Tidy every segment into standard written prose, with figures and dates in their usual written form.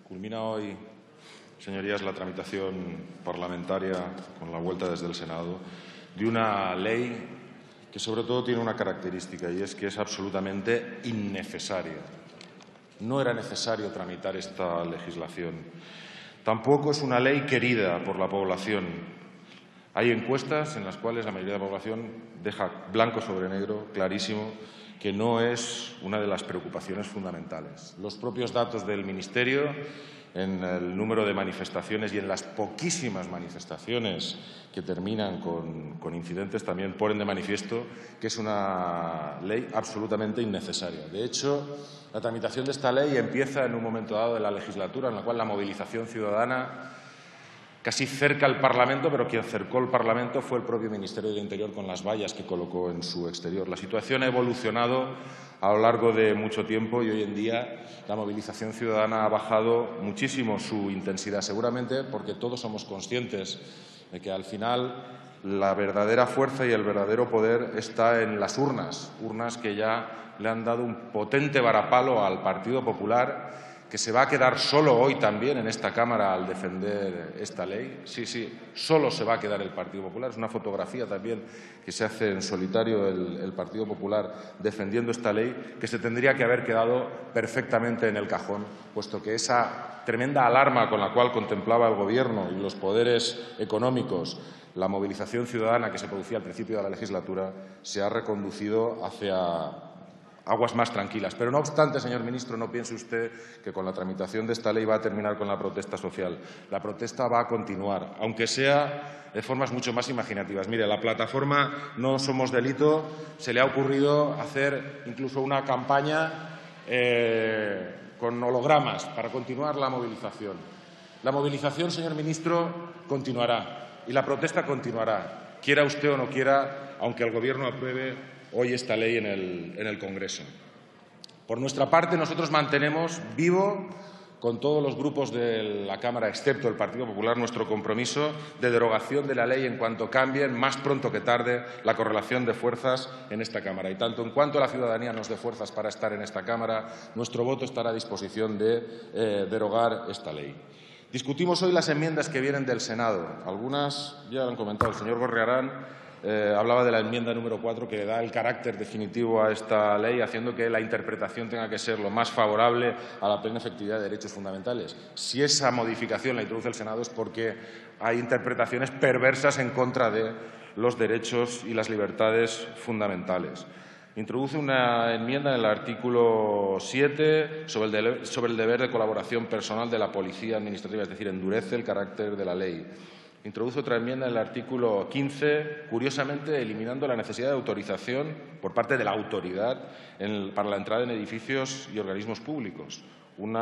Culmina hoy, señorías, la tramitación parlamentaria con la vuelta desde el Senado de una ley que sobre todo tiene una característica y es que es absolutamente innecesaria. No era necesario tramitar esta legislación. Tampoco es una ley querida por la población. Hay encuestas en las cuales la mayoría de la población deja blanco sobre negro, clarísimo, que no es una de las preocupaciones fundamentales. Los propios datos del Ministerio, en el número de manifestaciones y en las poquísimas manifestaciones que terminan con incidentes, también ponen de manifiesto que es una ley absolutamente innecesaria. De hecho, la tramitación de esta ley empieza en un momento dado de la legislatura en la cual la movilización ciudadana casi cerca al Parlamento, pero quien cercó el Parlamento fue el propio Ministerio de Interior con las vallas que colocó en su exterior. La situación ha evolucionado a lo largo de mucho tiempo y hoy en día la movilización ciudadana ha bajado muchísimo su intensidad, seguramente porque todos somos conscientes de que al final la verdadera fuerza y el verdadero poder está en las urnas, urnas que ya le han dado un potente varapalo al Partido Popular, que se va a quedar solo hoy también en esta Cámara al defender esta ley. Sí, solo se va a quedar el Partido Popular. Es una fotografía también que se hace en solitario el Partido Popular defendiendo esta ley, que se tendría que haber quedado perfectamente en el cajón, puesto que esa tremenda alarma con la cual contemplaba el Gobierno y los poderes económicos la movilización ciudadana que se producía al principio de la legislatura se ha reconducido hacia aguas más tranquilas. Pero, no obstante, señor ministro, no piense usted que con la tramitación de esta ley va a terminar con la protesta social. La protesta va a continuar, aunque sea de formas mucho más imaginativas. Mire, a la plataforma No Somos Delito se le ha ocurrido hacer incluso una campaña con hologramas para continuar la movilización. La movilización, señor ministro, continuará y la protesta continuará, quiera usted o no quiera, aunque el Gobierno apruebe hoy esta ley en el Congreso. Por nuestra parte, nosotros mantenemos vivo, con todos los grupos de la Cámara, excepto el Partido Popular, nuestro compromiso de derogación de la ley en cuanto cambien, más pronto que tarde, la correlación de fuerzas en esta Cámara. Y tanto en cuanto la ciudadanía nos dé fuerzas para estar en esta Cámara, nuestro voto estará a disposición de derogar esta ley. Discutimos hoy las enmiendas que vienen del Senado. Algunas ya lo han comentado el señor Gorriarán. Hablaba de la enmienda número 4 que da el carácter definitivo a esta ley, haciendo que la interpretación tenga que ser lo más favorable a la plena efectividad de derechos fundamentales. Si esa modificación la introduce el Senado es porque hay interpretaciones perversas en contra de los derechos y las libertades fundamentales. Introduce una enmienda en el artículo 7 sobre el deber de colaboración personal de la policía administrativa, es decir, endurece el carácter de la ley. Introduce otra enmienda en el artículo 15, curiosamente eliminando la necesidad de autorización por parte de la autoridad para la entrada en edificios y organismos públicos. Un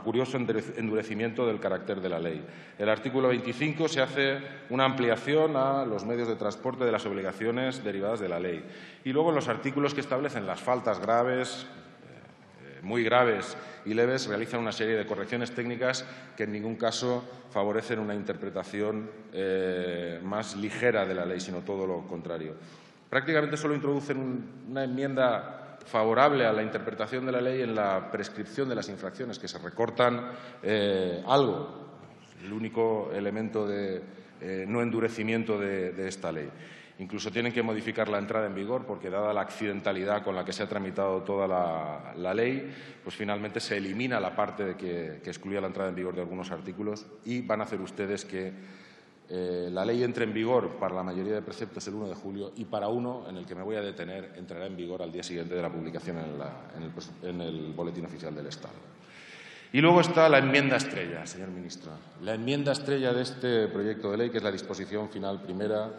curioso endurecimiento del carácter de la ley. En el artículo 25 se hace una ampliación a los medios de transporte de las obligaciones derivadas de la ley. Y luego en los artículos que establecen las faltas graves, muy graves y leves, realizan una serie de correcciones técnicas que en ningún caso favorecen una interpretación más ligera de la ley, sino todo lo contrario. Prácticamente solo introducen una enmienda favorable a la interpretación de la ley en la prescripción de las infracciones, que se recortan algo, el único elemento de no endurecimiento de esta ley. Incluso tienen que modificar la entrada en vigor porque, dada la accidentalidad con la que se ha tramitado toda la ley, pues finalmente se elimina la parte que excluía la entrada en vigor de algunos artículos y van a hacer ustedes que la ley entre en vigor para la mayoría de preceptos el 1 de julio y para uno, en el que me voy a detener, entrará en vigor al día siguiente de la publicación en el Boletín Oficial del Estado. Y luego está la enmienda estrella, señor ministro. La enmienda estrella de este proyecto de ley, que es la disposición final primera,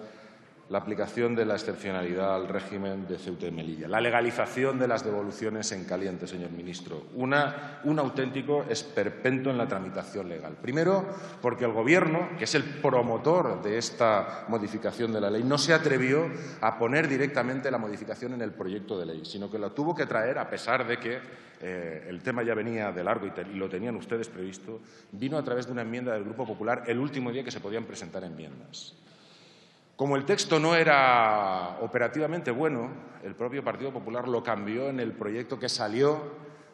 la aplicación de la excepcionalidad al régimen de Ceuta y Melilla, la legalización de las devoluciones en caliente, señor ministro, un auténtico esperpento en la tramitación legal. Primero, porque el Gobierno, que es el promotor de esta modificación de la ley, no se atrevió a poner directamente la modificación en el proyecto de ley, sino que la tuvo que traer, a pesar de que el tema ya venía de largo y lo tenían ustedes previsto, vino a través de una enmienda del Grupo Popular el último día que se podían presentar enmiendas. Como el texto no era operativamente bueno, el propio Partido Popular lo cambió en el proyecto que salió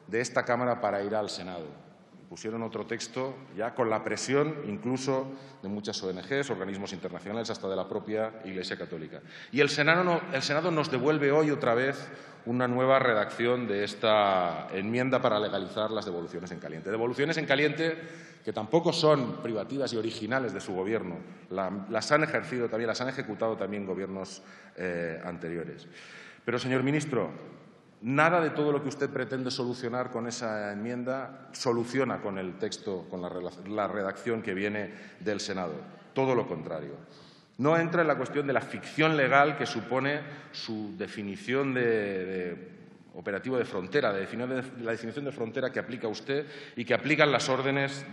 de esta Cámara para ir al Senado. pusieron otro texto ya con la presión incluso de muchas ONGs, organismos internacionales, hasta de la propia Iglesia Católica. Y el Senado nos devuelve hoy otra vez una nueva redacción de esta enmienda para legalizar las devoluciones en caliente. Devoluciones en caliente que tampoco son privativas y originales de su Gobierno. Las han ejercido también, las han ejecutado también gobiernos anteriores. Pero, señor ministro, nada de todo lo que usted pretende solucionar con esa enmienda soluciona con el texto, con la redacción que viene del Senado. Todo lo contrario. No entra en la cuestión de la ficción legal que supone su definición de operativo de frontera, la definición de frontera que aplica usted y que aplican las órdenes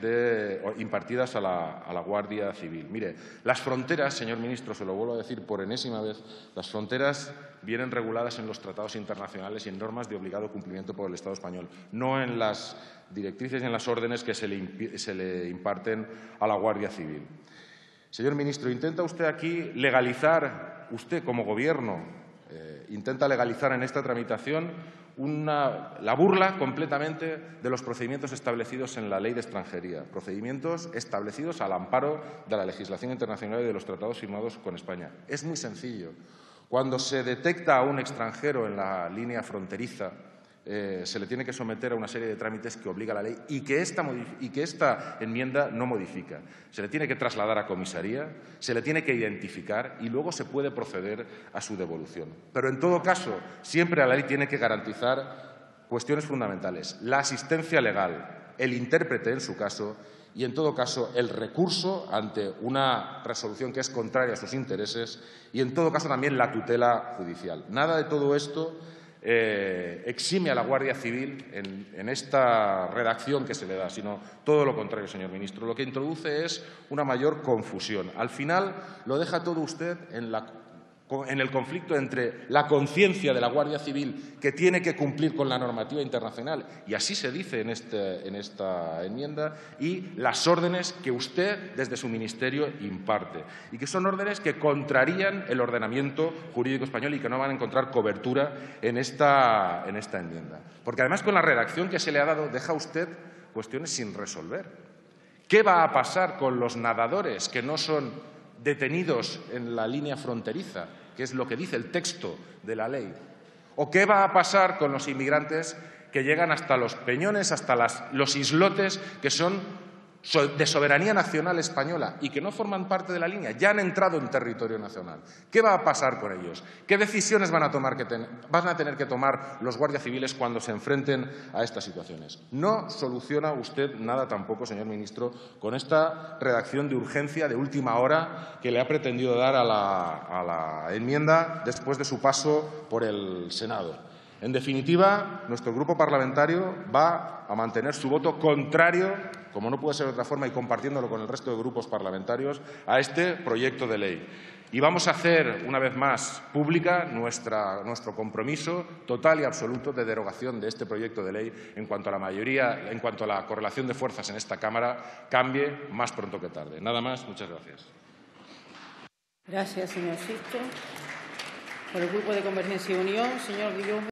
impartidas a la Guardia Civil. Mire, las fronteras, señor ministro, se lo vuelvo a decir por enésima vez, las fronteras vienen reguladas en los tratados internacionales y en normas de obligado cumplimiento por el Estado español, no en las directrices y en las órdenes que se le imparten a la Guardia Civil. Señor ministro, intenta usted aquí legalizar, usted como Gobierno, intenta legalizar en esta tramitación la burla completamente de los procedimientos establecidos en la Ley de Extranjería, procedimientos establecidos al amparo de la legislación internacional y de los tratados firmados con España. Es muy sencillo. Cuando se detecta a un extranjero en la línea fronteriza, se le tiene que someter a una serie de trámites que obliga la ley y que esta enmienda no modifica. Se le tiene que trasladar a comisaría, se le tiene que identificar y luego se puede proceder a su devolución. Pero, en todo caso, siempre la ley tiene que garantizar cuestiones fundamentales: la asistencia legal, el intérprete en su caso y, en todo caso, el recurso ante una resolución que es contraria a sus intereses y, en todo caso, también la tutela judicial. Nada de todo esto exime a la Guardia Civil en esta redacción que se le da, sino todo lo contrario, señor ministro. Lo que introduce es una mayor confusión. Al final lo deja todo usted en el conflicto entre la conciencia de la Guardia Civil, que tiene que cumplir con la normativa internacional, y así se dice en esta enmienda, y las órdenes que usted desde su ministerio imparte, y que son órdenes que contrarían el ordenamiento jurídico español y que no van a encontrar cobertura en esta enmienda. Porque, además, con la redacción que se le ha dado, deja usted cuestiones sin resolver. ¿Qué va a pasar con los nadadores que no son detenidos en la línea fronteriza, que es lo que dice el texto de la ley? ¿O qué va a pasar con los inmigrantes que llegan hasta los peñones, hasta los islotes que son de soberanía nacional española y que no forman parte de la línea, ya han entrado en territorio nacional? ¿Qué va a pasar con ellos? ¿Qué decisiones van a tener que tomar los guardias civiles cuando se enfrenten a estas situaciones? No soluciona usted nada tampoco, señor ministro, con esta redacción de urgencia de última hora que le ha pretendido dar a la enmienda después de su paso por el Senado. En definitiva, nuestro grupo parlamentario va a mantener su voto contrario, como no puede ser de otra forma, y compartiéndolo con el resto de grupos parlamentarios, a este proyecto de ley. Y vamos a hacer, una vez más, pública nuestro compromiso total y absoluto de derogación de este proyecto de ley en cuanto a la correlación de fuerzas en esta Cámara cambie más pronto que tarde. Nada más. Muchas gracias. Gracias, señor Sisto. Por el Grupo de Convergencia y Unión, señor Guillaume.